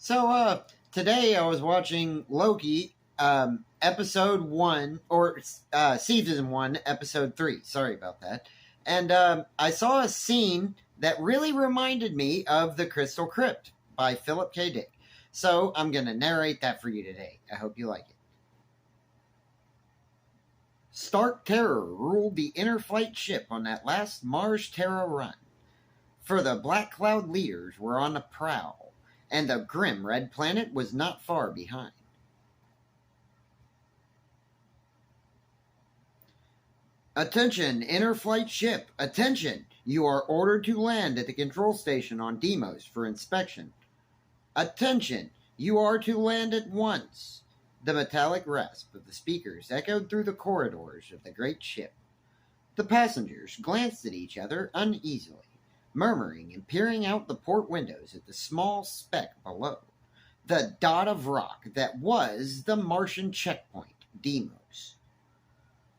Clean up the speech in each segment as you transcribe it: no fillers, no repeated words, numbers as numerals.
Today I was watching Loki, episode 1, or season 1, episode 3. Sorry about that. And I saw a scene that really reminded me of the Crystal Crypt by P.K.D. So I'm going to narrate that for you today. I hope you like it. Stark terror ruled the Inner Flight ship on that last Mars Terra run. For the Black Cloud leaders were on the prowl, and the grim red planet was not far behind. Attention, Inner Flight ship, attention! You are ordered to land at the control station on Deimos for inspection. Attention, you are to land at once. The metallic rasp of the speakers echoed through the corridors of the great ship. The passengers glanced at each other uneasily, murmuring and peering out the port windows at the small speck below, the dot of rock that was the Martian checkpoint, Deimos.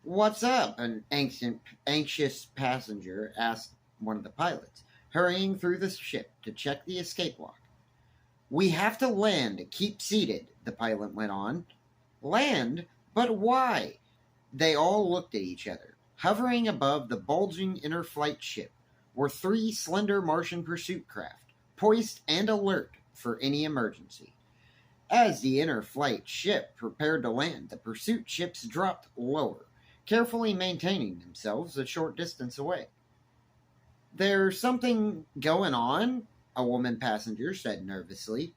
"What's up?" an anxious passenger asked one of the pilots, hurrying through the ship to check the escape lock. "We have to land, keep seated," the pilot went on. "Land? But why?" They all looked at each other. Hovering above the bulging Inner Flight ship were 3 slender Martian pursuit craft, poised and alert for any emergency. As the Inner Flight ship prepared to land, the pursuit ships dropped lower, carefully maintaining themselves a short distance away. "There's something going on?" a woman passenger said nervously.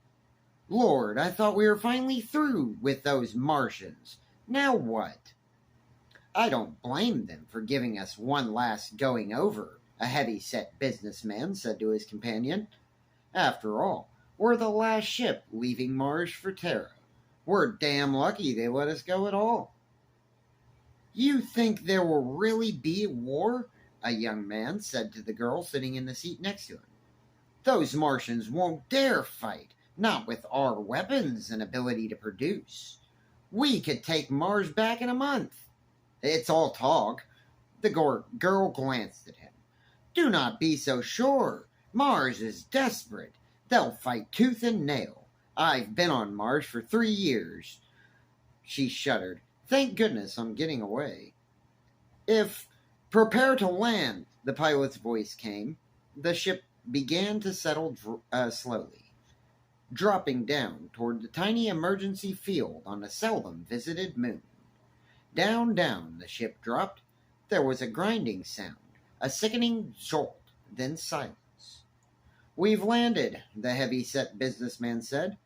"Lord, I thought we were finally through with those Martians. Now what?" "I don't blame them for giving us one last going over," a heavy-set businessman said to his companion. "After all, we're the last ship leaving Mars for Terra. We're damn lucky they let us go at all." "You think there will really be a war?" a young man said to the girl sitting in the seat next to him. "Those Martians won't dare fight, not with our weapons and ability to produce. We could take Mars back in a month." "It's all talk." The girl glanced at him. "Do not be so sure. Mars is desperate. They'll fight tooth and nail. I've been on Mars for 3 years. She shuddered. "Thank goodness I'm getting away." "If prepare to land," the pilot's voice came. The ship began to settle slowly, dropping down toward the tiny emergency field on a seldom visited moon. Down the ship dropped. There was a grinding sound, a sickening jolt, then silence. "We've landed," the heavy-set businessman said.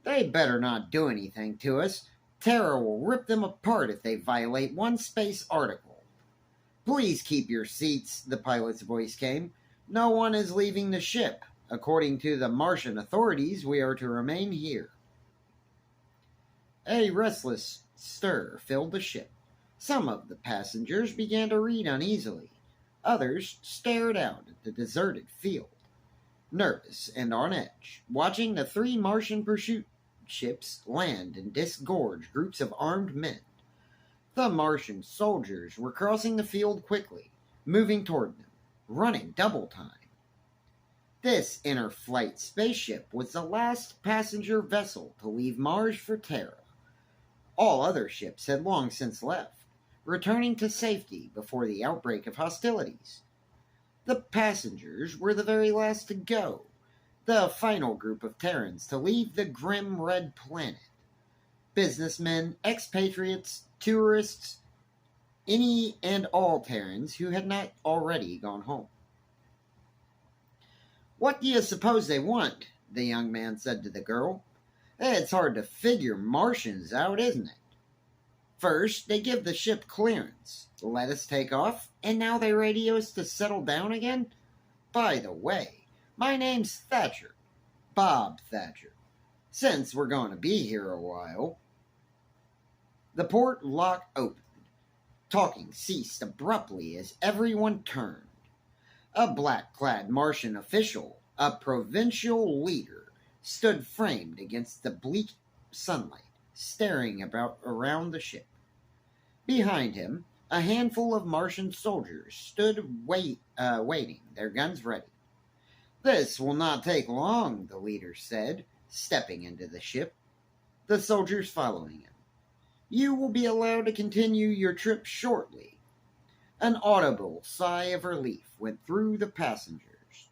"They better not do anything to us. Terra will rip them apart if they violate one space article." "Please keep your seats," the pilot's voice came. "No one is leaving the ship. According to the Martian authorities, we are to remain here." A restless stir filled the ship. Some of the passengers began to read uneasily. Others stared out at the deserted field, nervous and on edge, watching the 3 Martian pursuit ships land and disgorge groups of armed men. The Martian soldiers were crossing the field quickly, moving toward them, running double time. This Inner Flight spaceship was the last passenger vessel to leave Mars for Terra. All other ships had long since left, returning to safety before the outbreak of hostilities. The passengers were the very last to go, the final group of Terrans to leave the grim red planet. Businessmen, expatriates, tourists, any and all Terrans who had not already gone home. "What do you suppose they want?" the young man said to the girl. "It's hard to figure Martians out, isn't it? First, they give the ship clearance, let us take off, and now they radio us to settle down again. By the way, my name's Thatcher, Bob Thatcher. Since we're going to be here a while..." The port lock opened. Talking ceased abruptly as everyone turned. A black-clad Martian official, a provincial leader, stood framed against the bleak sunlight, staring around the ship. Behind him, a handful of Martian soldiers stood waiting, their guns ready. "This will not take long," the leader said, stepping into the ship, the soldiers following him. "You will be allowed to continue your trip shortly." An audible sigh of relief went through the passengers.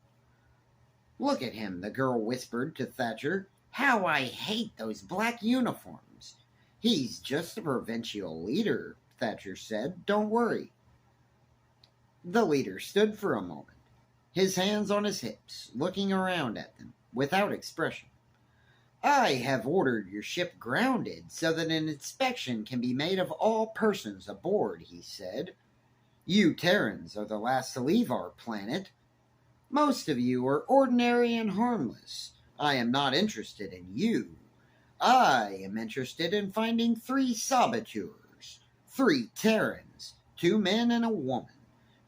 "Look at him," the girl whispered to Thatcher. "How I hate those black uniforms." "He's just a provincial leader," Thatcher said. "Don't worry." The leader stood for a moment, his hands on his hips, looking around at them, without expression. "I have ordered your ship grounded so that an inspection can be made of all persons aboard," he said. "You Terrans are the last to leave our planet. Most of you are ordinary and harmless. I am not interested in you. I am interested in finding 3 saboteurs, 3 Terrans, 2 men and a woman,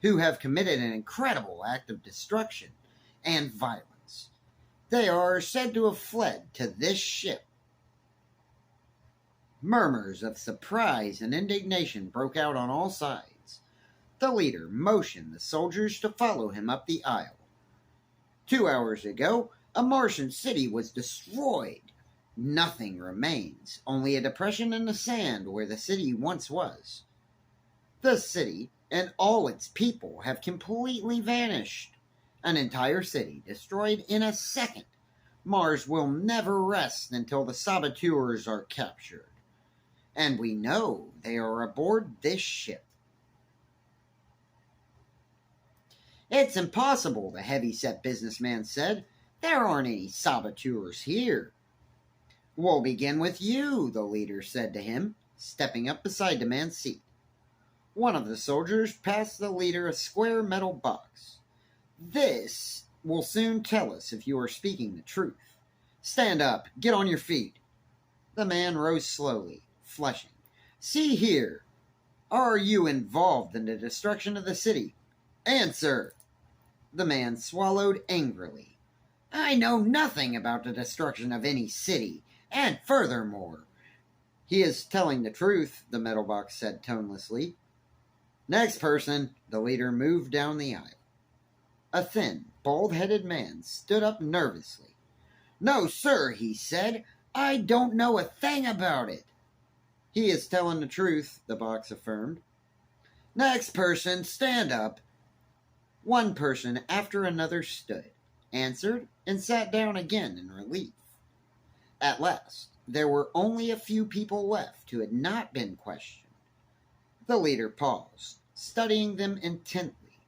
who have committed an incredible act of destruction and violence. They are said to have fled to this ship." Murmurs of surprise and indignation broke out on all sides. The leader motioned the soldiers to follow him up the aisle. 2 hours ago, a Martian city was destroyed. Nothing remains, only a depression in the sand where the city once was. The city and all its people have completely vanished. An entire city destroyed in a second. Mars will never rest until the saboteurs are captured. And we know they are aboard this ship. "It's impossible," the heavy-set businessman said. "There aren't any saboteurs here." "We'll begin with you," the leader said to him, stepping up beside the man's seat. One of the soldiers passed the leader a square metal box. "This will soon tell us if you are speaking the truth. Stand up, get on your feet." The man rose slowly, flushing. "See here, are you involved in the destruction of the city? Answer." The man swallowed angrily. "I know nothing about the destruction of any city, and furthermore—" "He is telling the truth," the metal box said tonelessly. "Next person." The leader moved down the aisle. A thin, bald-headed man stood up nervously. "No, sir," he said. "I don't know a thing about it." "He is telling the truth," the box affirmed. "Next person, stand up." One person after another stood, answered, and sat down again in relief. At last, there were only a few people left who had not been questioned. The leader paused, studying them intently.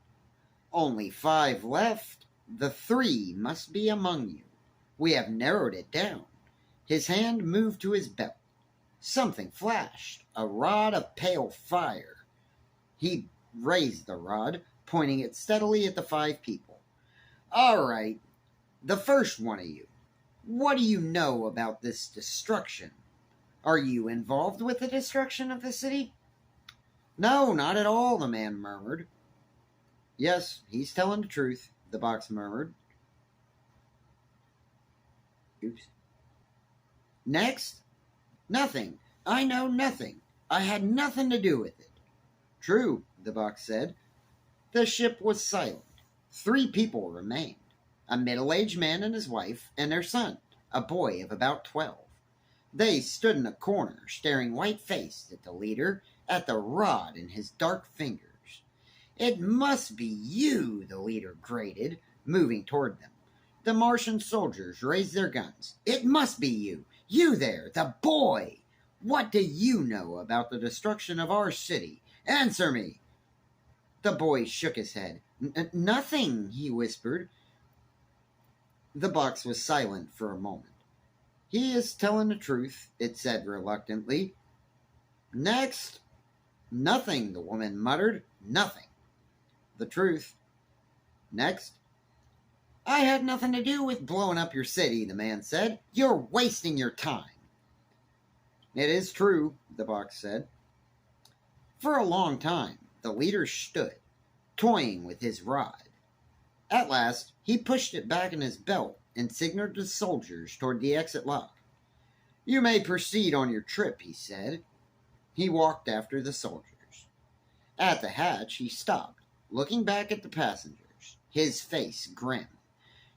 "Only 5 left. The 3 must be among you. We have narrowed it down." His hand moved to his belt. Something flashed, a rod of pale fire. He raised the rod, pointing it steadily at the 5 people. "All right, the first one of you. What do you know about this destruction? Are you involved with the destruction of the city?" "No, not at all," the man murmured. "Yes, he's telling the truth," the box murmured. Oops. "Next?" "Nothing. I know nothing. I had nothing to do with it." "True," the box said. The ship was silent. 3 people remained. A middle-aged man and his wife, and their son, a boy of about 12. They stood in a corner, staring white-faced at the leader, at the rod in his dark fingers. "It must be you," the leader grated, moving toward them. The Martian soldiers raised their guns. "It must be you. You there, the boy. What do you know about the destruction of our city? Answer me." The boy shook his head. Nothing," he whispered. The box was silent for a moment. "He is telling the truth," it said reluctantly. "Next?" "Nothing," the woman muttered. "Nothing." "The truth." "Next?" "I had nothing to do with blowing up your city," the man said. "You're wasting your time." "It is true," the box said. For a long time, the leader stood, toying with his rod. At last, he pushed it back in his belt and signaled the soldiers toward the exit lock. "You may proceed on your trip," he said. He walked after the soldiers. At the hatch, he stopped, looking back at the passengers, his face grim.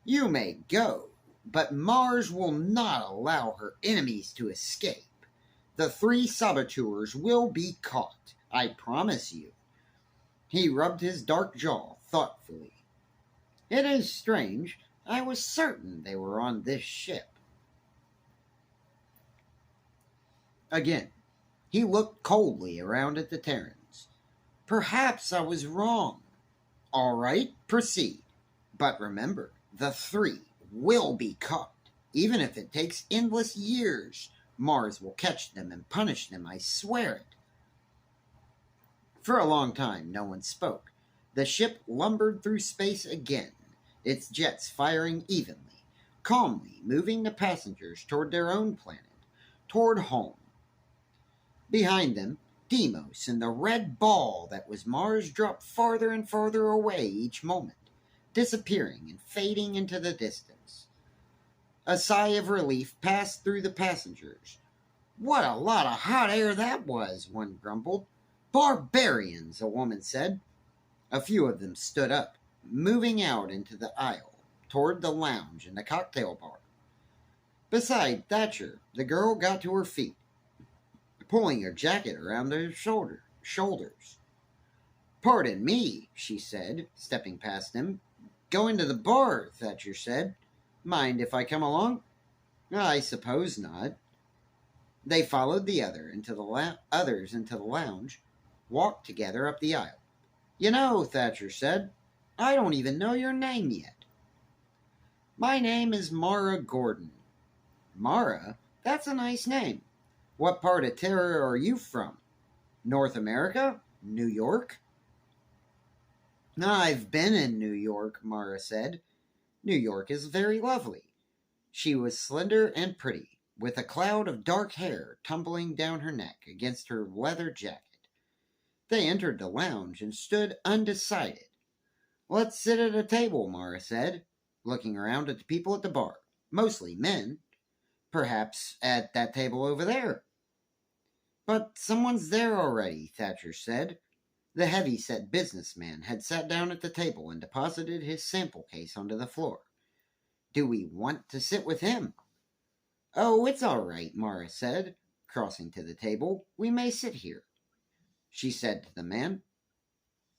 "You may go. But Mars will not allow her enemies to escape. The 3 saboteurs will be caught, I promise you. He rubbed his dark jaw thoughtfully. It is strange. I was certain they were on this ship. Again, he looked coldly around at the Terrans. Perhaps I was wrong. All right, proceed. But remember, the 3 will be caught. Even if it takes endless years, Mars will catch them and punish them, I swear it. For a long time, no one spoke. The ship lumbered through space again, its jets firing evenly, calmly moving the passengers toward their own planet, toward home. Behind them, Deimos and the red ball that was Mars dropped farther and farther away each moment, disappearing and fading into the distance. A sigh of relief passed through the passengers. What a lot of hot air that was, one grumbled. Barbarians, a woman said. A few of them stood up, moving out into the aisle, toward the lounge and the cocktail bar. Beside Thatcher, the girl got to her feet, pulling her jacket around her shoulders. Pardon me, she said, stepping past him. Going to the bar, Thatcher said. Mind if I come along? I suppose not. They followed the others into the lounge, walked together up the aisle. You know, Thatcher said, I don't even know your name yet. My name is Mara Gordon. Mara? That's a nice name. What part of Terra are you from? North America? New York? I've been in New York, Mara said. New York is very lovely. She was slender and pretty, with a cloud of dark hair tumbling down her neck against her leather jacket. They entered the lounge and stood undecided. Let's sit at a table, Mara said, looking around at the people at the bar, mostly men. Perhaps at that table over there. But someone's there already, Thatcher said. The heavy-set businessman had sat down at the table and deposited his sample case onto the floor. Do we want to sit with him? Oh, it's all right, Mara said, crossing to the table. We may sit here, she said to the man.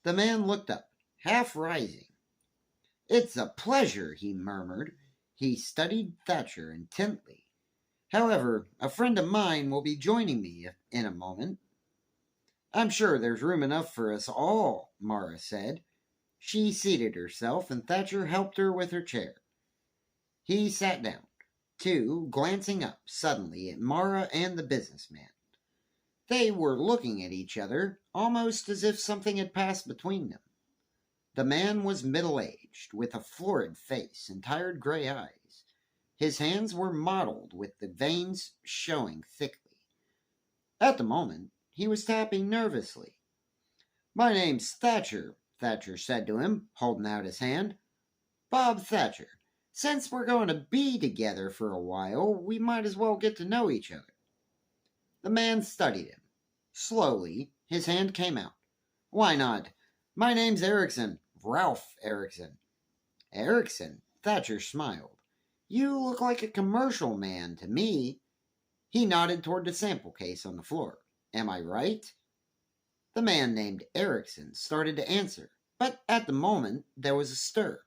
The man looked up, half rising. It's a pleasure, he murmured. He studied Thatcher intently. However, a friend of mine will be joining me in a moment. I'm sure there's room enough for us all, Mara said. She seated herself, and Thatcher helped her with her chair. He sat down, too, glancing up suddenly at Mara and the businessman. They were looking at each other, almost as if something had passed between them. The man was middle-aged, with a florid face and tired gray eyes. His hands were mottled with the veins showing thickly. At the moment, he was tapping nervously. My name's Thatcher, Thatcher said to him, holding out his hand. Bob Thatcher. Since we're going to be together for a while, we might as well get to know each other. The man studied him. Slowly, his hand came out. Why not? My name's Erickson, Ralph Erickson. Erickson? Thatcher smiled. You look like a commercial man to me. He nodded toward the sample case on the floor. Am I right? The man named Erickson started to answer, but at the moment there was a stir.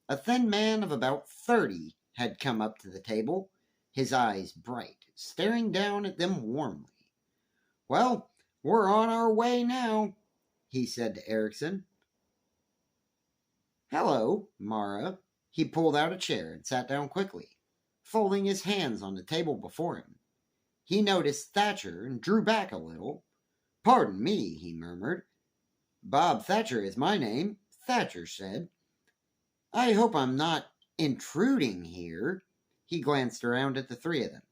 A thin man of about 30 had come up to the table, his eyes bright, staring down at them warmly. Well, we're on our way now, he said to Erickson. Hello, Mara. He pulled out a chair and sat down quickly, folding his hands on the table before him. He noticed Thatcher and drew back a little. Pardon me, he murmured. Bob Thatcher is my name, Thatcher said. I hope I'm not intruding here. He glanced around at the 3 of them.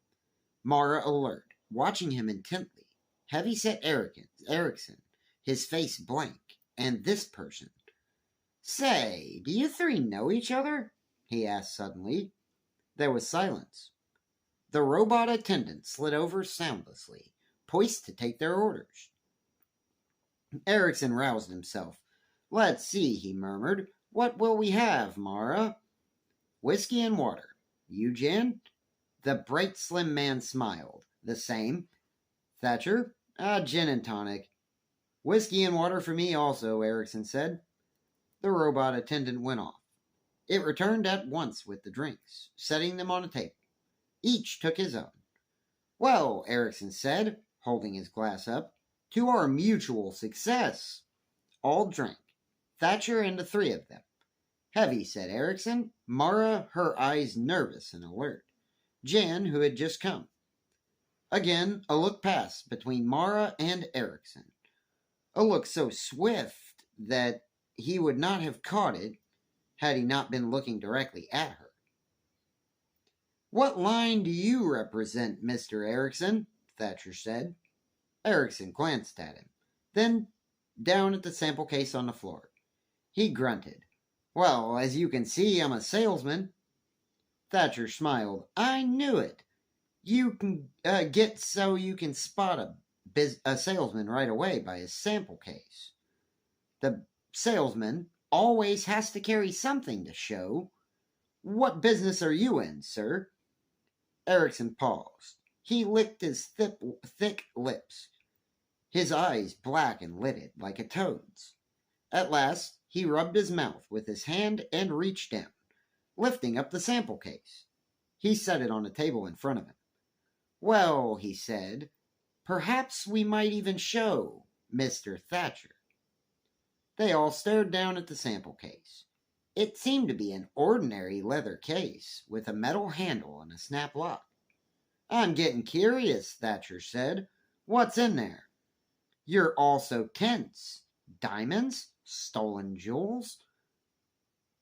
Mara alert, watching him intently. Heavy-set Erickson, his face blank, and this person. Say, do you 3 know each other? He asked suddenly. There was silence. The robot attendant slid over soundlessly, poised to take their orders. Erickson roused himself. Let's see, he murmured. What will we have, Mara? Whiskey and water. You, Jan? The bright, slim man smiled. The same. Thatcher? Gin and tonic. Whiskey and water for me also, Erickson said. The robot attendant went off. It returned at once with the drinks, setting them on a table. Each took his own. Well, Erickson said, holding his glass up, to our mutual success. All drank. Thatcher and the three of them. Heavy, said Erickson. Mara, her eyes nervous and alert. Jan, who had just come. Again, a look passed between Mara and Erickson. A look so swift that he would not have caught it had he not been looking directly at her. What line do you represent, Mr. Erickson? Thatcher said. Erickson glanced at him, then down at the sample case on the floor. He grunted. Well, as you can see, I'm a salesman. Thatcher smiled. I knew it. You can get so you can spot a salesman right away by his sample case. The salesman always has to carry something to show. What business are you in, sir? Erickson paused. He licked his thick lips, his eyes black and lidded like a toad's. At last, he rubbed his mouth with his hand and reached down, lifting up the sample case. He set it on a table in front of him. Well, he said, perhaps we might even show Mr. Thatcher. They all stared down at the sample case. It seemed to be an ordinary leather case with a metal handle and a snap lock. I'm getting curious, Thatcher said. What's in there? You're all so tense. Diamonds? Stolen jewels?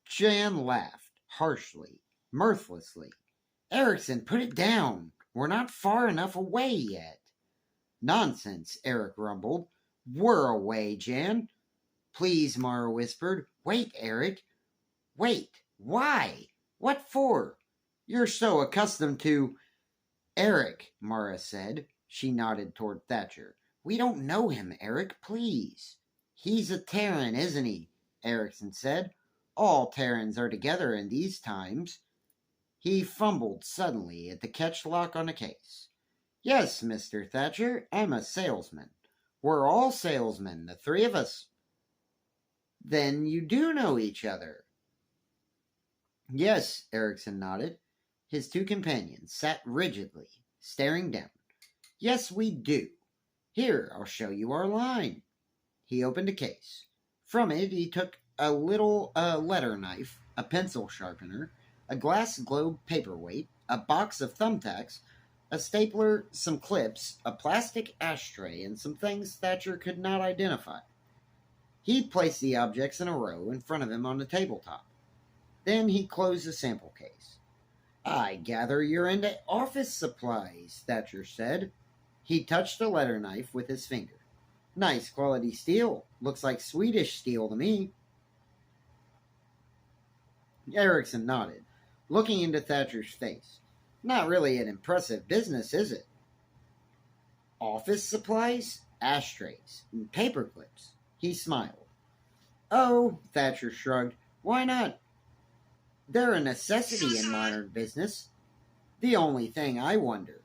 Jan laughed, harshly, mirthlessly. Erickson, put it down. We're not far enough away yet. Nonsense, Eric rumbled. We're away, Jan. Please, Mara whispered. Wait, Eric. Wait. Why? What for? You're so accustomed to... Eric, Mara said. She nodded toward Thatcher. We don't know him, Eric, please. He's a Terran, isn't he? Erickson said. All Terrans are together in these times. He fumbled suddenly at the catch lock on the case. Yes, Mr. Thatcher, I'm a salesman. We're all salesmen, the three of us. Then you do know each other. Yes, Erickson nodded. His two companions sat rigidly, staring down. Yes, we do. Here, I'll show you our line. He opened a case. From it, he took a little letter knife, a pencil sharpener, a glass globe paperweight, a box of thumbtacks, a stapler, some clips, a plastic ashtray, and some things Thatcher could not identify. He placed the objects in a row in front of him on the tabletop. Then he closed the sample case. I gather you're into office supplies, Thatcher said. He touched the letter knife with his finger. Nice quality steel. Looks like Swedish steel to me. Erickson nodded, looking into Thatcher's face. Not really an impressive business, is it? Office supplies, ashtrays, and paper clips. He smiled. Oh, Thatcher shrugged. Why not? They're a necessity in modern business. The only thing I wonder.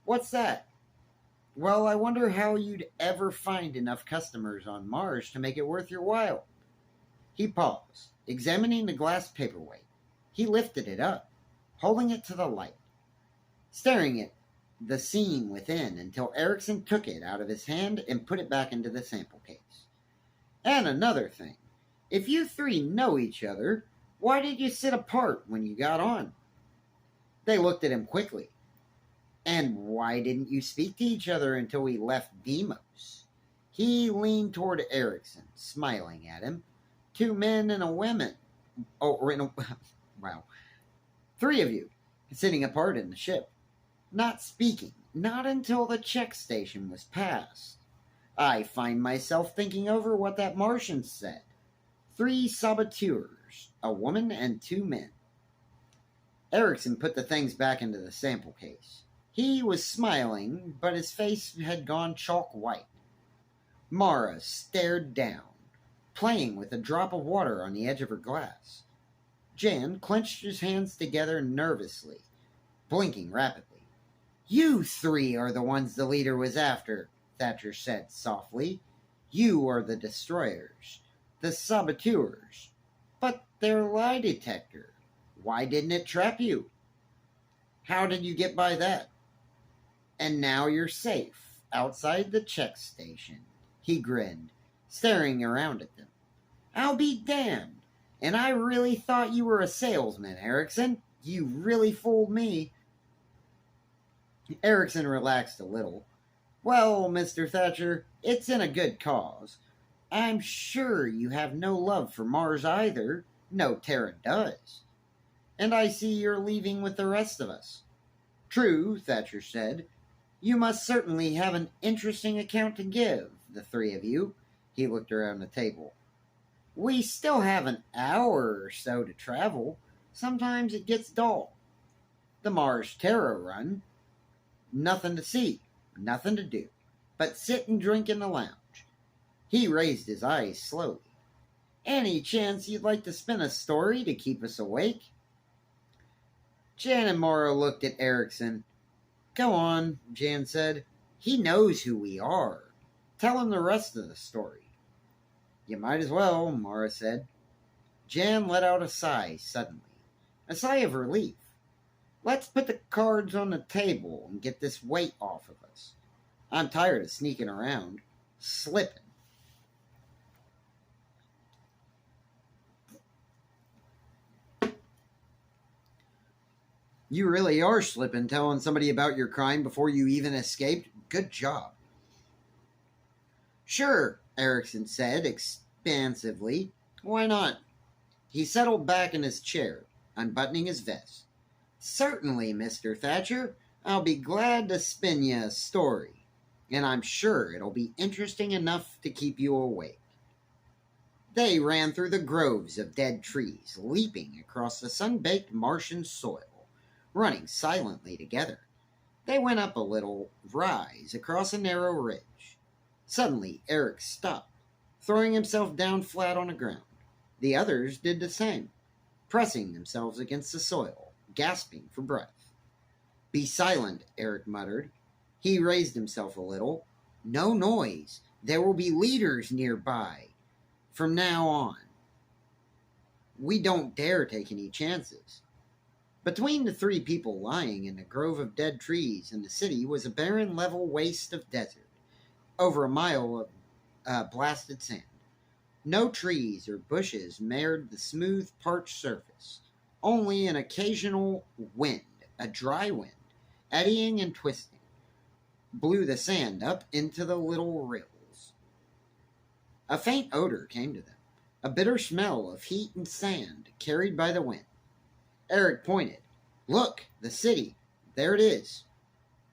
What's that? Well, I wonder how you'd ever find enough customers on Mars to make it worth your while. He paused, examining the glass paperweight. He lifted it up, holding it to the light, staring at the scene within until Erickson took it out of his hand and put it back into the sample case. And another thing, if you three know each other, why did you sit apart when you got on? They looked at him quickly. And why didn't you speak to each other until we left Deimos? He leaned toward Erickson, smiling at him. 2 men and a woman. Wow. 3 of you, sitting apart in the ship. Not speaking, not until the check station was passed. I find myself thinking over what that Martian said. 3 saboteurs, a woman and 2 men. Erickson put the things back into the sample case. He was smiling, but his face had gone chalk white. Mara stared down, playing with a drop of water on the edge of her glass. Jan clenched his hands together nervously, blinking rapidly. You three are the ones the leader was after, Thatcher said softly. You are the destroyers, the saboteurs. But their lie detector. Why didn't it trap you? How did you get by that? And now you're safe, outside the check station. He grinned, staring around at them. I'll be damned. And I really thought you were a salesman, Erickson. You really fooled me. Erickson relaxed a little. Well, Mr. Thatcher, it's in a good cause. I'm sure you have no love for Mars either. No Terran does. And I see you're leaving with the rest of us. True, Thatcher said. You must certainly have an interesting account to give, the three of you. He looked around the table. We still have an hour or so to travel. Sometimes it gets dull. The Mars Terra run. Nothing to see, nothing to do, but sit and drink in the lounge. He raised his eyes slowly. Any chance you'd like to spin a story to keep us awake? Jan and Morrow looked at Erickson. Go on, Jan said. He knows who we are. Tell him the rest of the story. You might as well, Morrow said. Jan let out a sigh suddenly. A sigh of relief. Let's put the cards on the table and get this weight off of us. I'm tired of sneaking around, slipping. You really are slipping, telling somebody about your crime before you even escaped. Good job. Sure, Erickson said expansively. Why not? He settled back in his chair, unbuttoning his vest. Certainly, Mr. Thatcher. I'll be glad to spin you a story, and I'm sure it'll be interesting enough to keep you awake. They ran through the groves of dead trees, leaping across the sun-baked Martian soil, running silently together. They went up a little rise across a narrow ridge. Suddenly, Eric stopped, throwing himself down flat on the ground. The others did the same, pressing themselves against the soil, gasping for breath. Be silent, Eric muttered. He raised himself a little. No noise. There will be leaders nearby. From now on. We don't dare take any chances. Between the three people lying in a grove of dead trees and the city was a barren level waste of desert, over a mile of blasted sand. No trees or bushes marred the smooth, parched surface. Only an occasional wind, a dry wind, eddying and twisting, blew the sand up into the little rills. A faint odor came to them, a bitter smell of heat and sand carried by the wind. Eric pointed. Look, the city. There it is.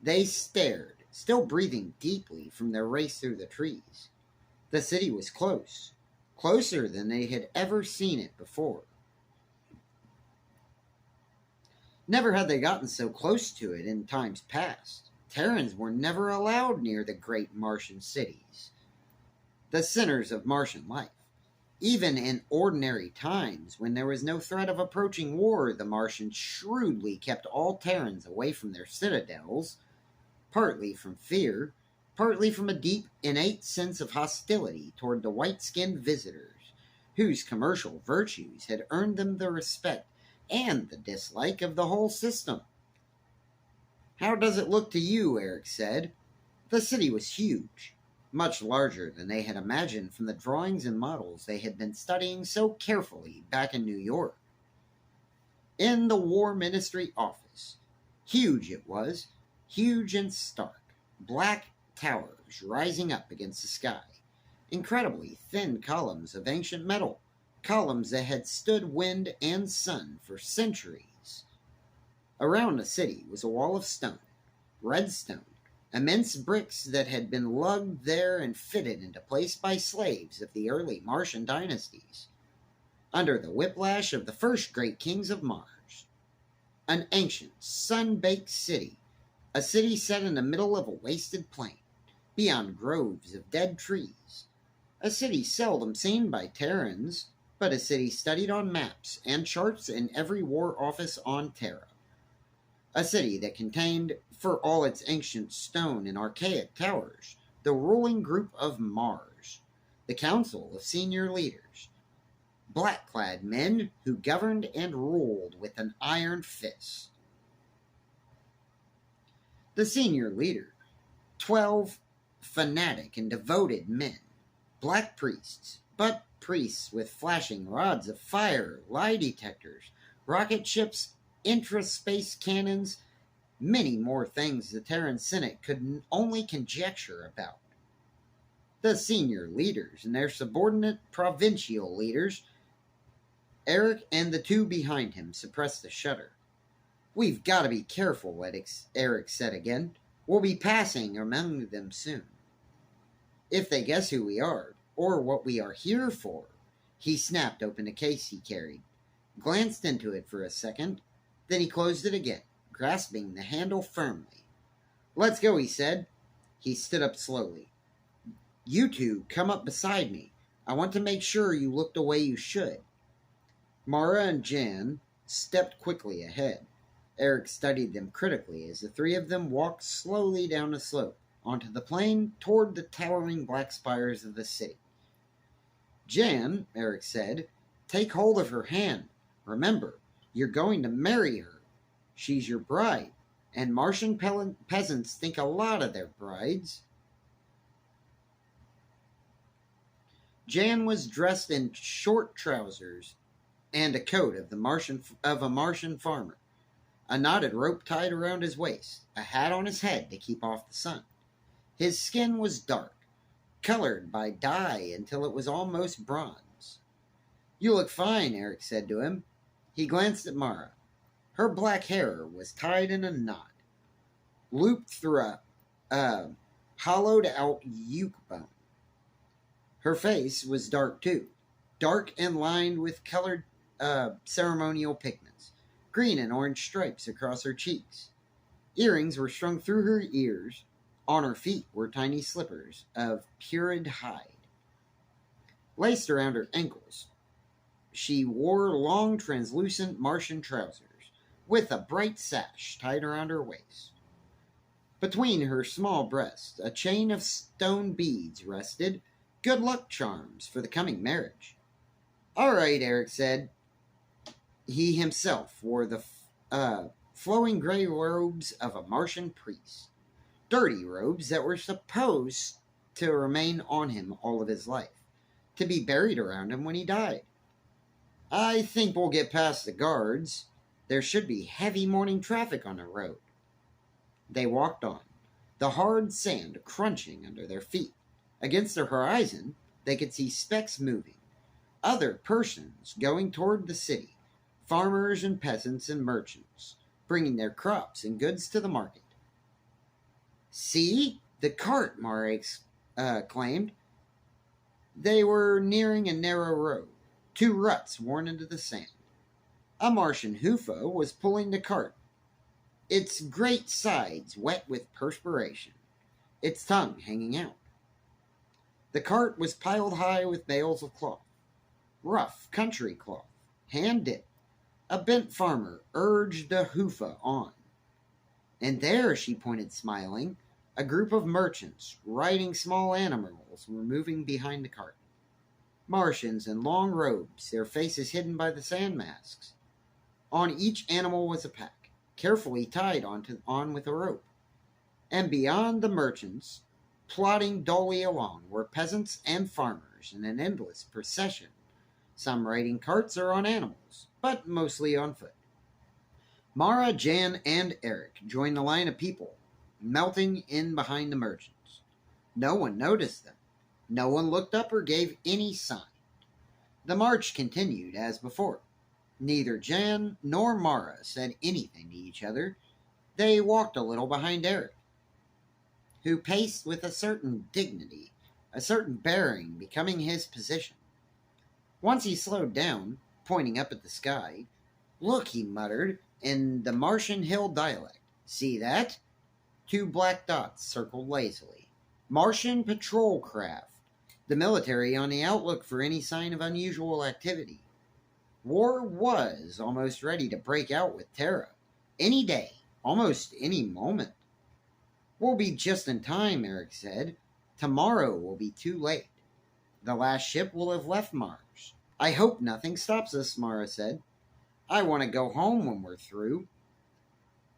They stared, still breathing deeply from their race through the trees. The city was close, closer than they had ever seen it before. Never had they gotten so close to it in times past. Terrans were never allowed near the great Martian cities, the centers of Martian life. Even in ordinary times, when there was no threat of approaching war, the Martians shrewdly kept all Terrans away from their citadels, partly from fear, partly from a deep, innate sense of hostility toward the white-skinned visitors, whose commercial virtues had earned them the respect and the dislike of the whole system. How does it look to you? Eric said. The city was huge, much larger than they had imagined from the drawings and models they had been studying so carefully back in New York. In the War Ministry office, huge it was, huge and stark, black towers rising up against the sky, incredibly thin columns of ancient metal, columns that had stood wind and sun for centuries. Around the city was a wall of stone, red stone, immense bricks that had been lugged there and fitted into place by slaves of the early Martian dynasties, under the whiplash of the first great kings of Mars. An ancient, sun-baked city, a city set in the middle of a wasted plain, beyond groves of dead trees, a city seldom seen by Terrans, but a city studied on maps and charts in every war office on Terra. A city that contained, for all its ancient stone and archaic towers, the ruling group of Mars, the council of senior leaders, black-clad men who governed and ruled with an iron fist. The senior leader, 12 fanatic and devoted men, black priests, but priests with flashing rods of fire, lie detectors, rocket ships, intra-space cannons, many more things the Terran Senate could only conjecture about. The senior leaders and their subordinate provincial leaders, Eric and the two behind him, suppressed a shudder. "We've got to be careful," Eric said again. "We'll be passing among them soon. If they guess who we are, or what we are here for." He snapped open a case he carried, glanced into it for a second, then he closed it again, grasping the handle firmly. "Let's go," he said. He stood up slowly. "You two come up beside me. I want to make sure you look the way you should." Mara and Jan stepped quickly ahead. Eric studied them critically as the three of them walked slowly down the slope, onto the plain toward the towering black spires of the city. "Jan," Eric said, "take hold of her hand. Remember, you're going to marry her. She's your bride, and Martian peasants think a lot of their brides." Jan was dressed in short trousers and a coat of a Martian farmer, a knotted rope tied around his waist, a hat on his head to keep off the sun. His skin was dark, colored by dye until it was almost bronze. "You look fine," Eric said to him. He glanced at Mara. Her black hair was tied in a knot, looped through a hollowed-out uke bone. Her face was dark too, dark and lined with colored ceremonial pigments, green and orange stripes across her cheeks. Earrings were strung through her ears. On her feet were tiny slippers of pured hide, laced around her ankles. She wore long, translucent Martian trousers, with a bright sash tied around her waist. Between her small breasts, a chain of stone beads rested, good luck charms for the coming marriage. "All right," Eric said. He himself wore the flowing gray robes of a Martian priest, dirty robes that were supposed to remain on him all of his life, to be buried around him when he died. "I think we'll get past the guards. There should be heavy morning traffic on the road." They walked on, the hard sand crunching under their feet. Against the horizon, they could see specks moving, other persons going toward the city, farmers and peasants and merchants, bringing their crops and goods to the market. "See? The cart!" Mara exclaimed. They were nearing a narrow road, two ruts worn into the sand. A Martian Hufo was pulling the cart, its great sides wet with perspiration, its tongue hanging out. The cart was piled high with bales of cloth, rough country cloth, hand-dipped. A bent farmer urged the Hufa on. And there, she pointed smiling, a group of merchants riding small animals were moving behind the cart. Martians in long robes, their faces hidden by the sand masks. On each animal was a pack, carefully tied on with a rope. And beyond the merchants, plodding dully along, were peasants and farmers in an endless procession, some riding carts or on animals, but mostly on foot. Mara, Jan, and Eric joined the line of people, melting in behind the merchants. No one noticed them. No one looked up or gave any sign. The march continued as before. Neither Jan nor Mara said anything to each other. They walked a little behind Eric, who paced with a certain dignity, a certain bearing becoming his position. Once he slowed down, pointing up at the sky. "Look," he muttered in the Martian hill dialect. "See that?" Two black dots circled lazily. Martian patrol craft. the military on the outlook for any sign of unusual activity. War was almost ready to break out with Terra. Any day, almost any moment. We'll be just in time, Eric said. Tomorrow will be too late. The last ship will have left Mars. I hope nothing stops us, Mara said. I want to go home when we're through.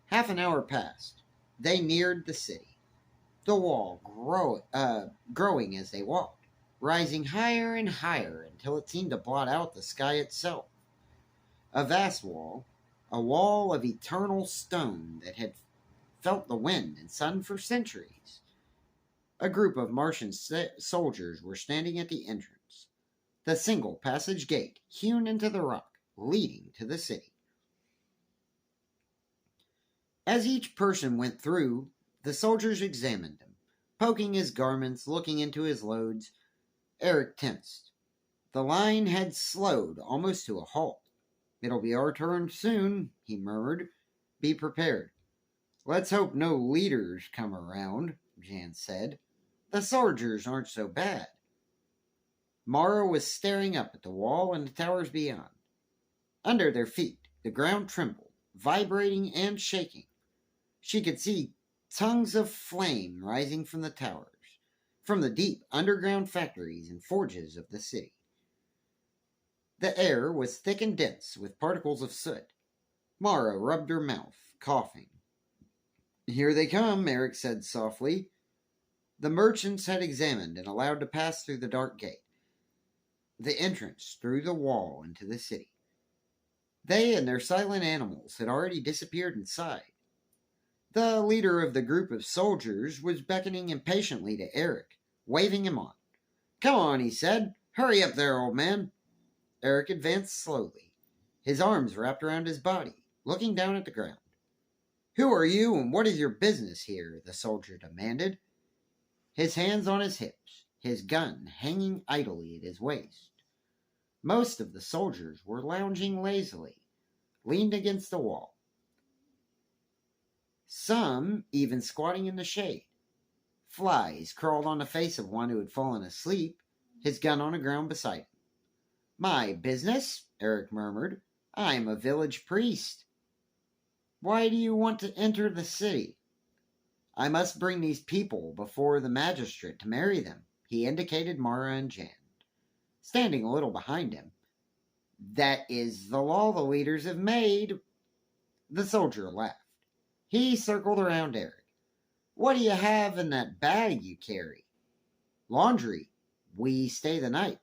Half an hour passed. They neared the city. The wall growing as they walked, rising higher and higher until it seemed to blot out the sky itself. A vast wall, a wall of eternal stone that had felt the wind and sun for centuries. A group of Martian soldiers were standing at the entrance, the single passage gate hewn into the rock, leading to the city. As each person went through, the soldiers examined him, poking his garments, looking into his loads. Eric tensed. The line had slowed almost to a halt. It'll be our turn soon, he murmured. Be prepared. Let's hope no leaders come around, Jan said. The soldiers aren't so bad. Mara was staring up at the wall and the towers beyond. Under their feet, the ground trembled, vibrating and shaking. She could see tongues of flame rising from the towers, from the deep underground factories and forges of the city. The air was thick and dense with particles of soot. Mara rubbed her mouth, coughing. Here they come, Eric said softly. The merchants had examined and allowed to pass through the dark gate, the entrance through the wall into the city. They and their silent animals had already disappeared inside. The leader of the group of soldiers was beckoning impatiently to Eric, waving him on. Come on, he said. Hurry up there, old man. Eric advanced slowly, his arms wrapped around his body, looking down at the ground. Who are you and what is your business here? The soldier demanded. His hands on his hips, his gun hanging idly at his waist. Most of the soldiers were lounging lazily, leaned against the wall. Some even squatting in the shade. Flies crawled on the face of one who had fallen asleep, his gun on the ground beside him. My business? Eric murmured. I'm a village priest. Why do you want to enter the city? I must bring these people before the magistrate to marry them. He indicated Mara and Jan, standing a little behind him. That is the law the leaders have made. The soldier laughed. He circled around Eric. What do you have in that bag you carry? Laundry. We stay the night.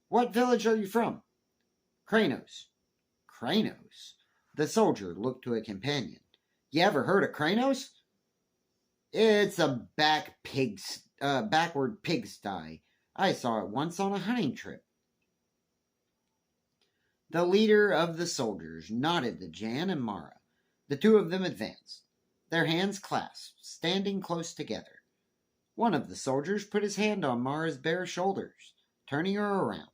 What village are you from? Kranos. Kranos? The soldier looked to a companion. You ever heard of Kranos? It's a backward pigsty. I saw it once on a hunting trip. The leader of the soldiers nodded to Jan and Mara. The two of them advanced, their hands clasped, standing close together. One of the soldiers put his hand on Mara's bare shoulders, turning her around.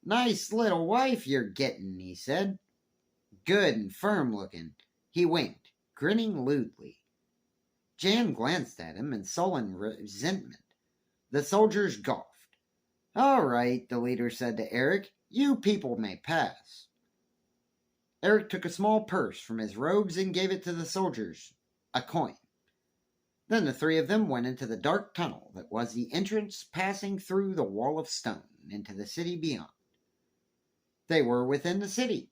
Nice little wife you're getting, he said. Good and firm looking. He winked, grinning lewdly. Jan glanced at him in sullen resentment. The soldiers scoffed. All right, the leader said to Eric. You people may pass. Eric took a small purse from his robes and gave it to the soldiers, a coin. Then the three of them went into the dark tunnel that was the entrance passing through the wall of stone into the city beyond. They were within the city.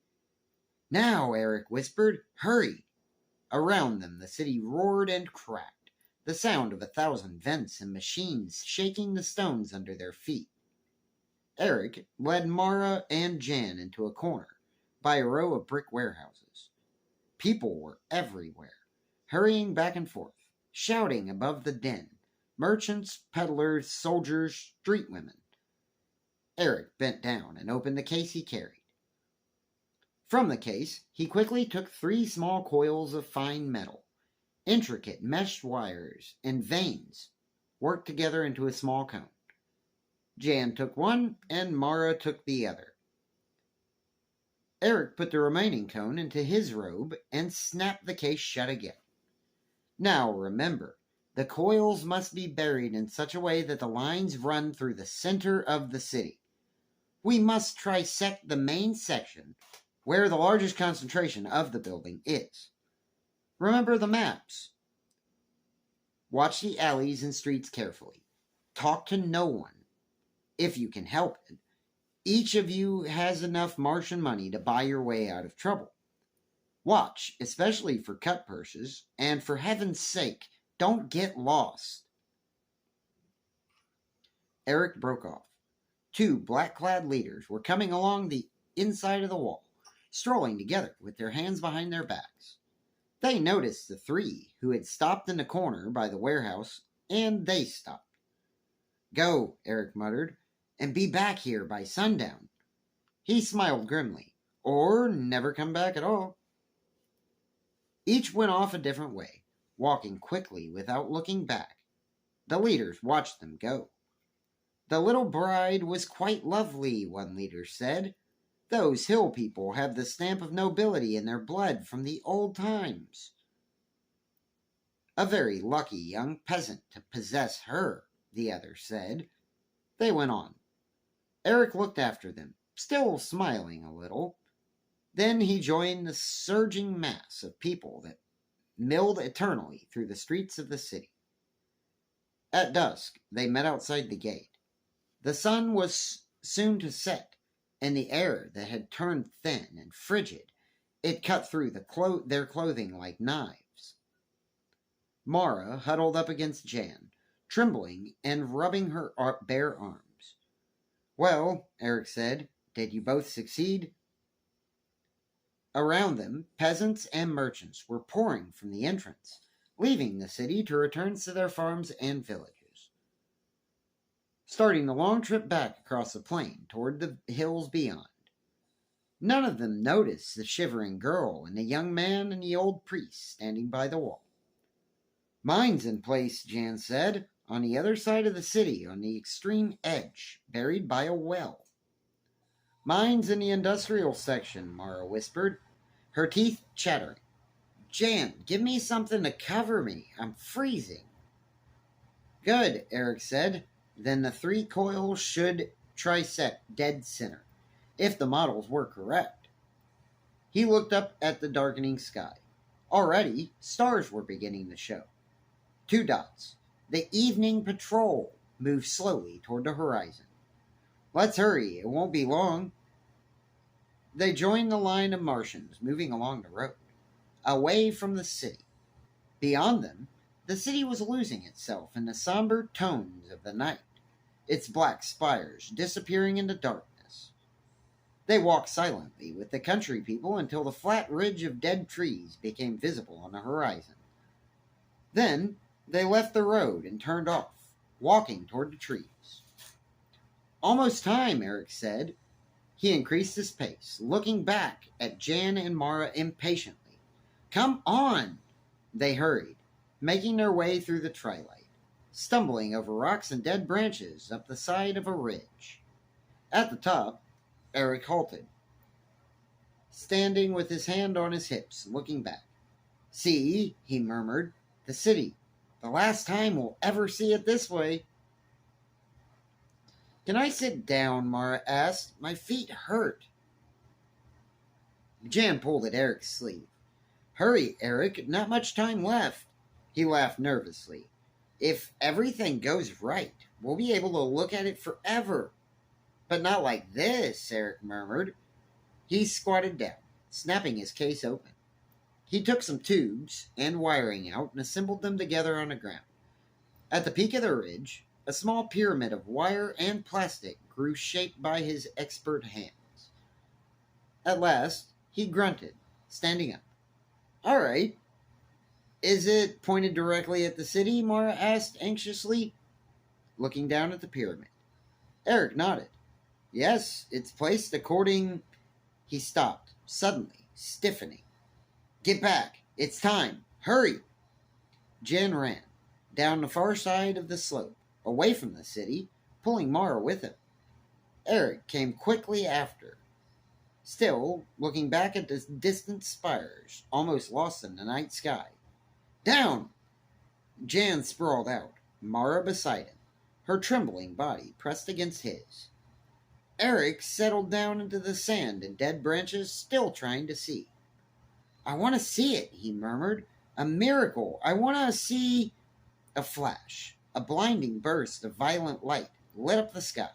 Now, Eric whispered, hurry. Around them the city roared and cracked, the sound of 1,000 vents and machines shaking the stones under their feet. Eric led Mara and Jan into a corner by a row of brick warehouses. People were everywhere, hurrying back and forth, shouting above the din. Merchants, peddlers, soldiers, street women. Eric bent down and opened the case he carried. From the case, he quickly took 3 small coils of fine metal. Intricate meshed wires and veins worked together into a small cone. Jan took one and Mara took the other. Eric put the remaining cone into his robe and snapped the case shut again. Now remember, The coils must be buried in such a way that the lines run through the center of the city. We must trisect the main section where the largest concentration of the building is. Remember the maps. Watch the alleys and streets carefully. Talk to no one, if you can help it. Each of you has enough Martian money to buy your way out of trouble. Watch, especially for cut purses, and for heaven's sake, don't get lost. Eric broke off. Two black-clad leaders were coming along the inside of the wall, strolling together with their hands behind their backs. They noticed the three who had stopped in the corner by the warehouse, and they stopped. "Go," Eric muttered, "and be back here by sundown." He smiled grimly. "Or never come back at all." Each went off a different way, walking quickly without looking back. The leaders watched them go. "The little bride was quite lovely," one leader said. "Those hill people have the stamp of nobility in their blood from the old times." "A very lucky young peasant to possess her," the other said. They went on. Eric looked after them, still smiling a little. Then he joined the surging mass of people that milled eternally through the streets of the city. At dusk, they met outside the gate. The sun was soon to set, and the air that had turned thin and frigid, it cut through their clothing like knives. Mara huddled up against Jan, trembling and rubbing her bare arms. "Well," Eric said, "did you both succeed?" Around them, peasants and merchants were pouring from the entrance, leaving the city to return to their farms and villages. Starting the long trip back across the plain toward the hills beyond. None of them noticed the shivering girl and the young man and the old priest standing by the wall. "Mine's in place," Jan said, "on the other side of the city, on the extreme edge, buried by a well." "Mine's in the industrial section," Mara whispered, her teeth chattering. "Jan, give me something to cover me. I'm freezing." "Good," Eric said. "Then the three coils should trisect dead center, if the models were correct." He looked up at the darkening sky. Already, stars were beginning to show. Two dots. The evening patrol moved slowly toward the horizon. "Let's hurry. It won't be long." They joined the line of Martians moving along the road, away from the city. Beyond them, the city was losing itself in the somber tones of the night, its black spires disappearing into darkness. They walked silently with the country people until the flat ridge of dead trees became visible on the horizon. Then they left the road and turned off, walking toward the trees. "Almost time," Eric said. He increased his pace, looking back at Jan and Mara impatiently. "Come on!" They hurried, making their way through the twilight, stumbling over rocks and dead branches up the side of a ridge. At the top, Eric halted, standing with his hand on his hips, looking back. "See," he murmured, "the city. The last time we'll ever see it this way." "Can I sit down?" Mara asked. "My feet hurt." Jan pulled at Eric's sleeve. "Hurry, Eric, not much time left." He laughed nervously. "If everything goes right, we'll be able to look at it forever." "But not like this," Eric murmured. He squatted down, snapping his case open. He took some tubes and wiring out and assembled them together on the ground. At the peak of the ridge, a small pyramid of wire and plastic grew shaped by his expert hands. At last, he grunted, standing up. "All right." "Is it pointed directly at the city?" Mara asked anxiously, looking down at the pyramid. Eric nodded. "Yes, it's placed according..." He stopped, suddenly, stiffening. "Get back! It's time! Hurry!" Jen ran, down the far side of the slope, away from the city, pulling Mara with him. Eric came quickly after, still looking back at the distant spires, almost lost in the night sky. "Down!" Jan sprawled out, Mara beside him, her trembling body pressed against his. Eric settled down into the sand and dead branches, still trying to see. I want to see it, he murmured. A miracle. I want to see. A flash, a blinding burst of violent light, lit up the sky.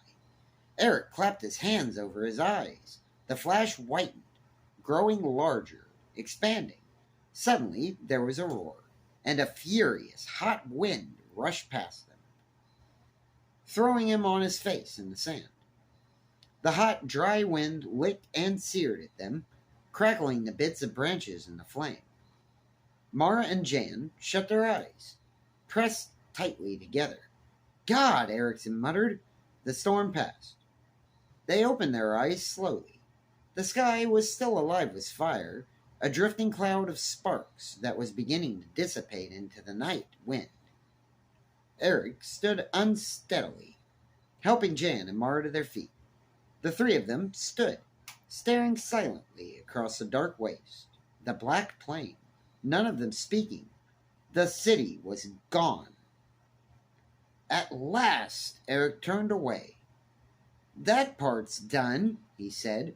Eric clapped his hands over his eyes. The flash whitened, growing larger, expanding. Suddenly, there was a roar, and a furious, hot wind rushed past them, throwing him on his face in the sand. The hot, dry wind licked and seared at them, crackling the bits of branches in the flame. Mara and Jan shut their eyes, pressed tightly together. God, Erickson muttered. The storm passed. They opened their eyes slowly. The sky was still alive with fire, a drifting cloud of sparks that was beginning to dissipate into the night wind. Eric stood unsteadily, helping Jan and Mara to their feet. The three of them stood, staring silently across the dark waste, the black plain, none of them speaking. The city was gone. At last, Eric turned away. That part's done, he said.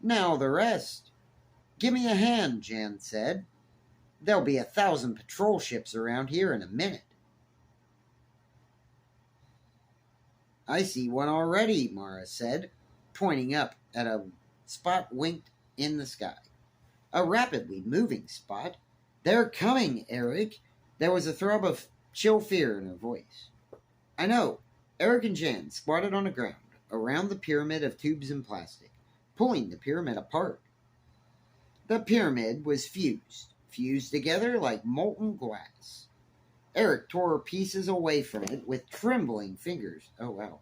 Now the rest. Give me a hand, Jan said. There'll be 1,000 patrol ships around here in a minute. I see one already, Mara said, pointing up at a spot winked in the sky. A rapidly moving spot. They're coming, Eric. There was a throb of chill fear in her voice. I know. Eric and Jan squatted on the ground, around the pyramid of tubes and plastic, pulling the pyramid apart. The pyramid was fused together like molten glass. Eric tore pieces away from it with trembling fingers. Oh, wow.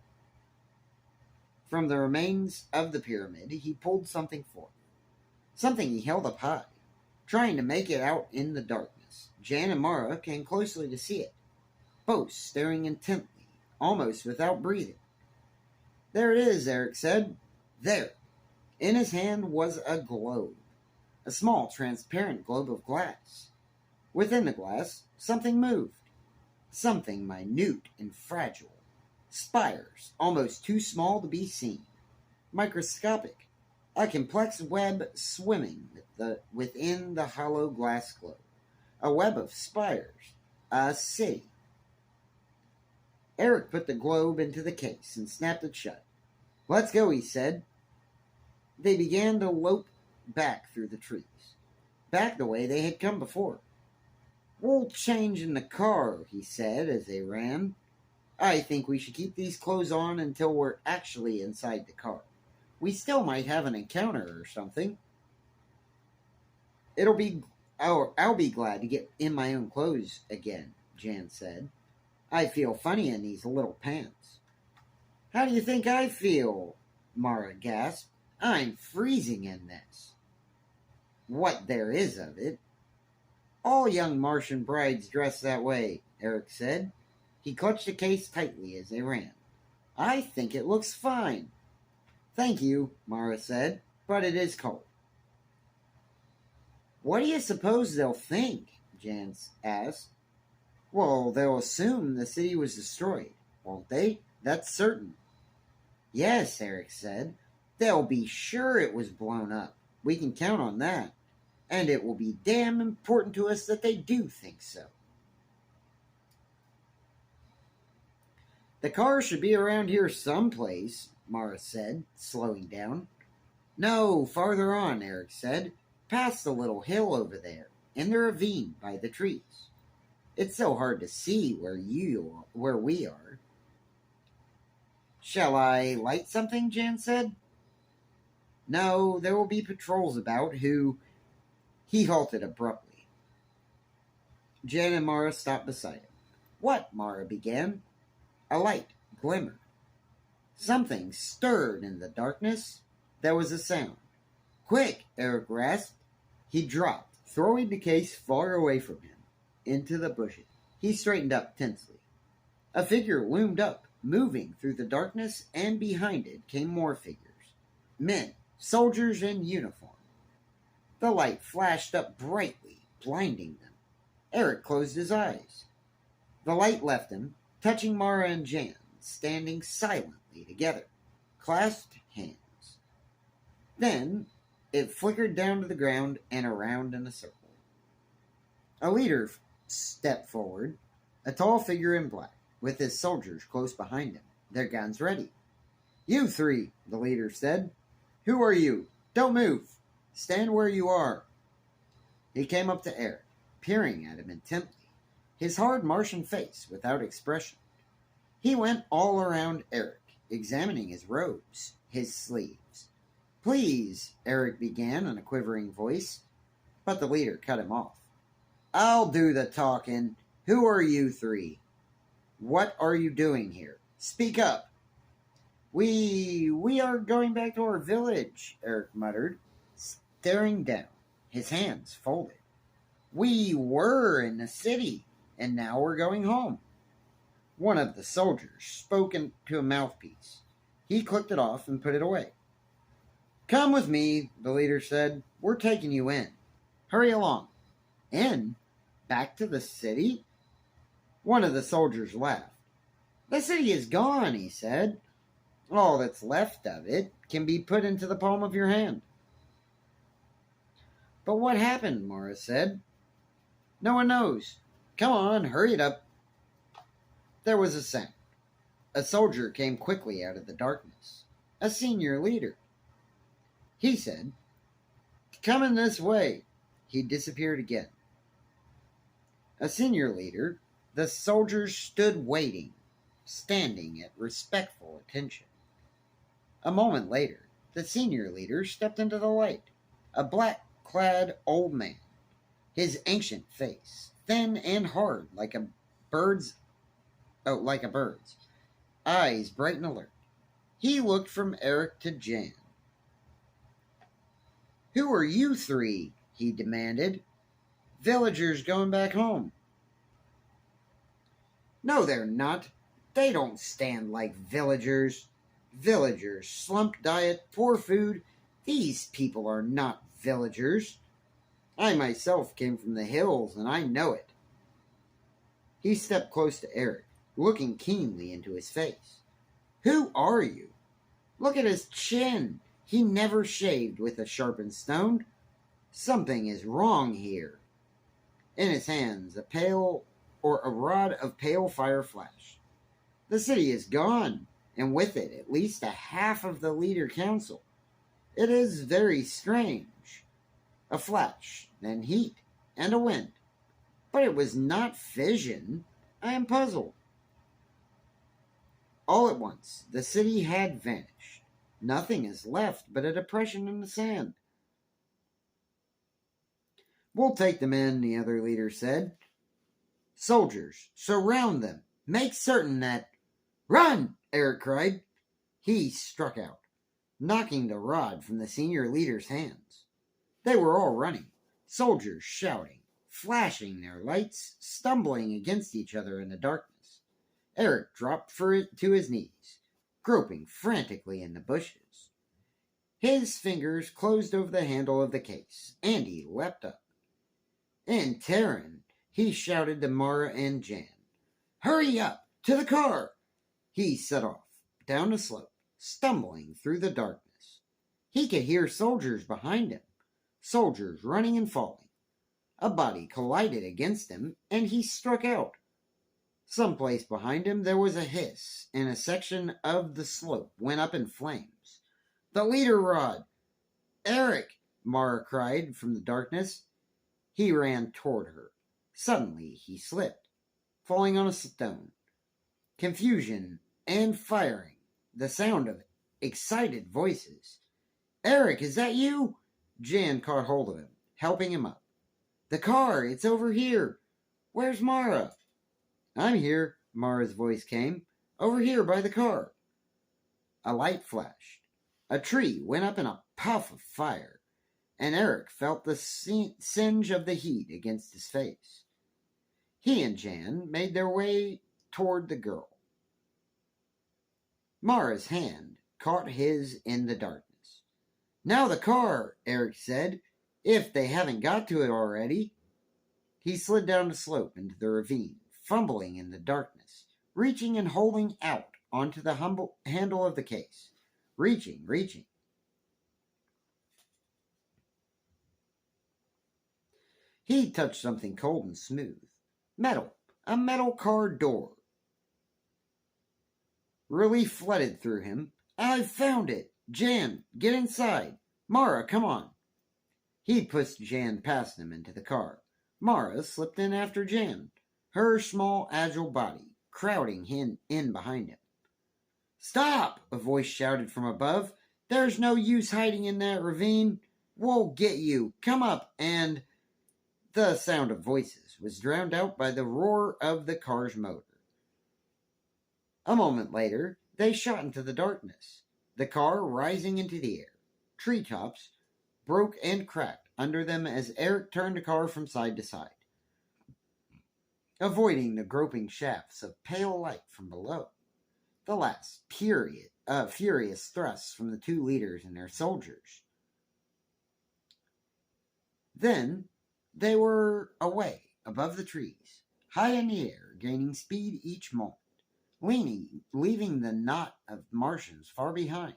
From the remains of the pyramid, he pulled something forth. Something he held up high, trying to make it out in the darkness. Jan and Mara came closely to see it, both staring intently, almost without breathing. There it is, Eric said. There. In his hand was a globe, a small transparent globe of glass. Within the glass, something moved, something minute and fragile. Spires, almost too small to be seen. Microscopic. A complex web swimming within the hollow glass globe. A web of spires. A city. Eric put the globe into the case and snapped it shut. Let's go, he said. They began to lope back through the trees, back the way they had come before. We'll change in the car, he said as they ran. I think we should keep these clothes on until we're actually inside the car. We still might have an encounter or something. I'll be glad to get in my own clothes again, Jan said. I feel funny in these little pants. How do you think I feel? Mara gasped. I'm freezing in this. What there is of it. All young Martian brides dress that way, Eric said. He clutched the case tightly as they ran. I think it looks fine. Thank you, Mara said, but it is cold. What do you suppose they'll think? Jan asked. Well, they'll assume the city was destroyed, won't they? That's certain. Yes, Eric said. They'll be sure it was blown up. We can count on that. And it will be damn important to us that they do think so. The car should be around here someplace, Mara said, slowing down. No, farther on, Eric said. Past the little hill over there, in the ravine by the trees. It's so hard to see where we are. Shall I light something? Jan said. No, there will be patrols about who... He halted abruptly. Jan and Mara stopped beside him. What? Mara began. A light glimmered. Something stirred in the darkness. There was a sound. Quick, Eric rasped. He dropped, throwing the case far away from him, into the bushes. He straightened up tensely. A figure loomed up, moving through the darkness, and behind it came more figures. Men, soldiers in uniform. The light flashed up brightly, blinding them. Eric closed his eyes. The light left him, touching Mara and Jan, standing silently together, clasped hands. Then it flickered down to the ground and around in a circle. A leader stepped forward, a tall figure in black, with his soldiers close behind him, their guns ready. "You three," the leader said. "Who are you? Don't move. Stand where you are." He came up to Eric, peering at him intently, his hard Martian face without expression. He went all around Eric, examining his robes, his sleeves. "Please," Eric began in a quivering voice, but the leader cut him off. "I'll do the talking. Who are you three? What are you doing here? Speak up." We are going back to our village," Eric muttered, staring down, his hands folded. "We were in the city, and now we're going home." One of the soldiers spoke into a mouthpiece. He clicked it off and put it away. "Come with me," the leader said. "We're taking you in. Hurry along." "In? Back to the city?" One of the soldiers laughed. "The city is gone," he said. "All that's left of it can be put into the palm of your hand." "But what happened?" Morris said. "No one knows. Come on, hurry it up." There was a sound. A soldier came quickly out of the darkness. A senior leader. He said, "Coming this way." He disappeared again. A senior leader, the soldiers stood waiting, standing at respectful attention. A moment later, the senior leader stepped into the light, a black-clad old man, his ancient face thin and hard like a bird's, eyes bright and alert. He looked from Eric to Jan. "Who are you three?" he demanded. "Villagers going back home." "No, they're not. They don't stand like villagers. Villagers, slump diet, poor food. These people are not villagers. I myself came from the hills, and I know it." He stepped close to Eric, looking keenly into his face. "Who are you? Look at his chin. He never shaved with a sharpened stone. Something is wrong here." In his hands, a rod of pale fire flashed. "The city is gone, and with it at least a half of the leader council. It is very strange." A flash, then heat, and a wind. "But it was not fission. I am puzzled." All at once, the city had vanished. Nothing is left but a depression in the sand. "We'll take them in," the other leader said. "Soldiers, surround them. Make certain that—" "Run!" Eric cried. He struck out, knocking the rod from the senior leader's hands. They were all running, soldiers shouting, flashing their lights, stumbling against each other in the darkness. Eric dropped to his knees, groping frantically in the bushes. His fingers closed over the handle of the case, and he leapt up. In Terran, he shouted to Mara and Jan, "Hurry up! To the car!" He set off, down the slope, stumbling through the darkness. He could hear soldiers behind him, soldiers running and falling. A body collided against him, and he struck out. Someplace behind him there was a hiss, and a section of the slope went up in flames. "The leader rod!" "Eric!" Mara cried from the darkness. He ran toward her. Suddenly he slipped, falling on a stone. Confusion and firing, the sound of excited voices. "Eric, is that you?" Jan caught hold of him, helping him up. "The car, it's over here. Where's Mara?" "I'm here," Mara's voice came. "Over here by the car." A light flashed. A tree went up in a puff of fire, and Eric felt the singe of the heat against his face. He and Jan made their way toward the girl. Mara's hand caught his in the darkness. "Now the car," Eric said, "if they haven't got to it already." He slid down the slope into the ravine, fumbling in the darkness, reaching and holding out onto the humble handle of the case. Reaching. He touched something cold and smooth. Metal. A metal car door. Relief flooded through him. I've found it! Jan, get inside! Mara, come on! He pushed Jan past him into the car. Mara slipped in after Jan, her small, agile body crowding in behind him. Stop! A voice shouted from above. There's no use hiding in that ravine. We'll get you. Come up and... The sound of voices was drowned out by the roar of the car's motor. A moment later, they shot into the darkness, the car rising into the air. Treetops broke and cracked under them as Eric turned the car from side to side, avoiding the groping shafts of pale light from below. The last furious thrusts from the two leaders and their soldiers. Then they were away above the trees, high in the air, gaining speed each moment, leaving the knot of Martians far behind.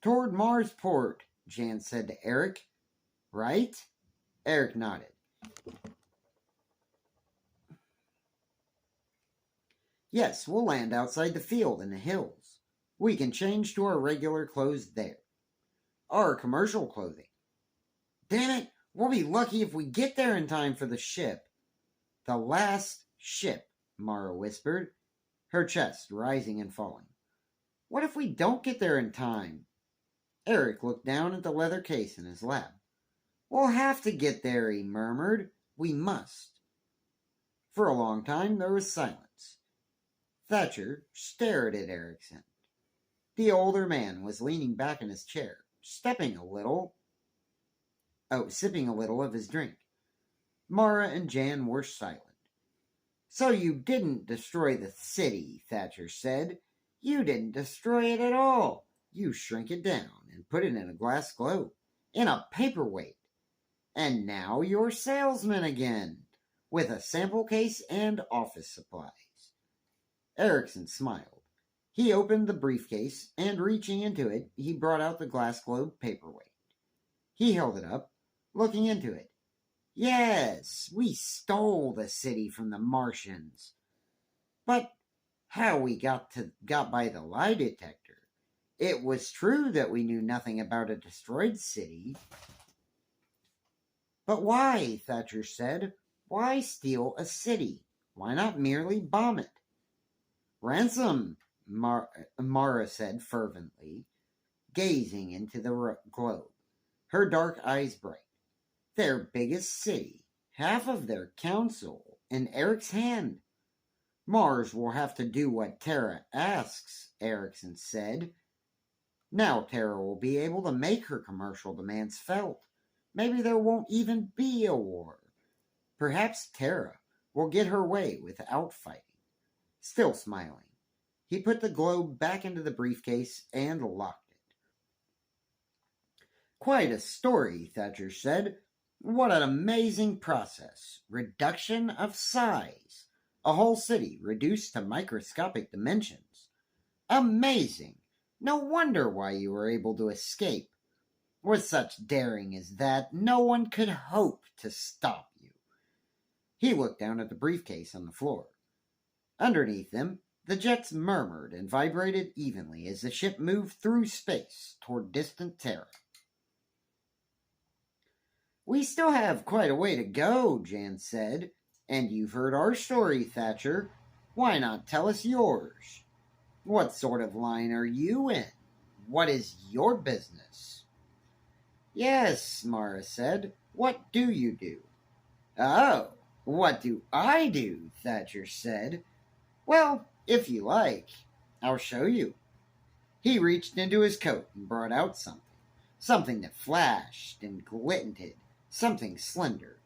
Toward Marsport, Jan said to Eric. Right? Eric nodded. Yes, we'll land outside the field in the hills. We can change to our regular clothes there. Our commercial clothing. Damn it, we'll be lucky if we get there in time for the ship. The last ship, Mara whispered, her chest rising and falling. What if we don't get there in time? Eric looked down at the leather case in his lap. We'll have to get there, he murmured. We must. For a long time there was silence. Thatcher stared at Erickson. The older man was leaning back in his chair, sipping a little of his drink. Mara and Jan were silent. So you didn't destroy the city, Thatcher said. You didn't destroy it at all. You shrink it down and put it in a glass globe, in a paperweight. And now you're salesman again, with a sample case and office supplies. Erickson smiled. He opened the briefcase, and reaching into it, he brought out the glass globe paperweight. He held it up, looking into it. Yes, we stole the city from the Martians. But how we got by the lie detector. It was true that we knew nothing about a destroyed city. But why, Thatcher said. Why steal a city? Why not merely bomb it? Ransom, Mara said fervently, gazing into the globe, her dark eyes bright. Their biggest city, half of their council, in Eric's hand. Mars will have to do what Terra asks, Erickson said. Now Terra will be able to make her commercial demands felt. Maybe there won't even be a war. Perhaps Terra will get her way without fighting. Still smiling, he put the globe back into the briefcase and locked it. Quite a story, Thatcher said. What an amazing process. Reduction of size. A whole city reduced to microscopic dimensions. Amazing. No wonder why you were able to escape. With such daring as that, no one could hope to stop you. He looked down at the briefcase on the floor. Underneath them, the jets murmured and vibrated evenly as the ship moved through space toward distant Terra. We still have quite a way to go, Jan said. And you've heard our story, Thatcher. Why not tell us yours? What sort of line are you in? What is your business? Yes, Mara said. What do you do? Oh, what do I do? Thatcher said. Well, if you like, I'll show you. He reached into his coat and brought out something that flashed and glinted, something slender,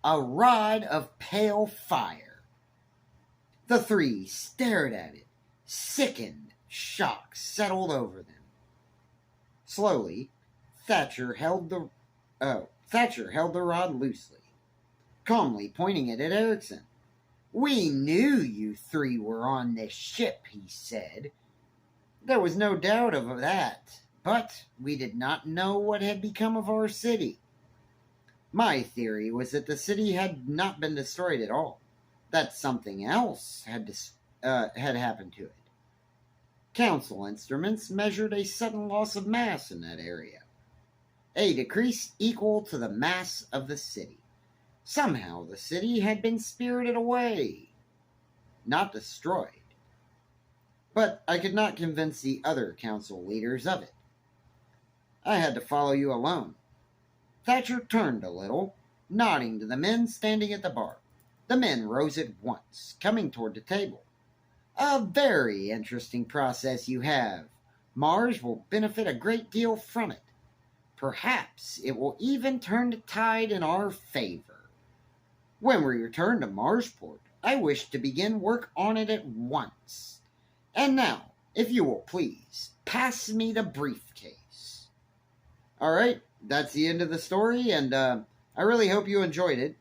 a rod of pale fire. The three stared at it. Sickened shock settled over them. Slowly, Thatcher held the rod loosely. calmly pointing it at Erickson. "We knew you three were on this ship," he said. "There was no doubt of that, but we did not know what had become of our city. My theory was that the city had not been destroyed at all, that something else had happened to it. Council instruments measured a sudden loss of mass in that area, a decrease equal to the mass of the city. Somehow the city had been spirited away, not destroyed. But I could not convince the other council leaders of it. I had to follow you alone." Thatcher turned a little, nodding to the men standing at the bar. The men rose at once, coming toward the table. "A very interesting process you have. Mars will benefit a great deal from it. Perhaps it will even turn the tide in our favor. When we return to Marsport, I wish to begin work on it at once. And now, if you will please, pass me the briefcase." All right, that's the end of the story, and I really hope you enjoyed it.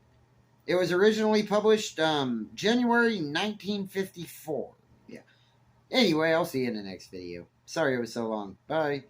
It was originally published January 1954. Yeah. Anyway, I'll see you in the next video. Sorry it was so long. Bye.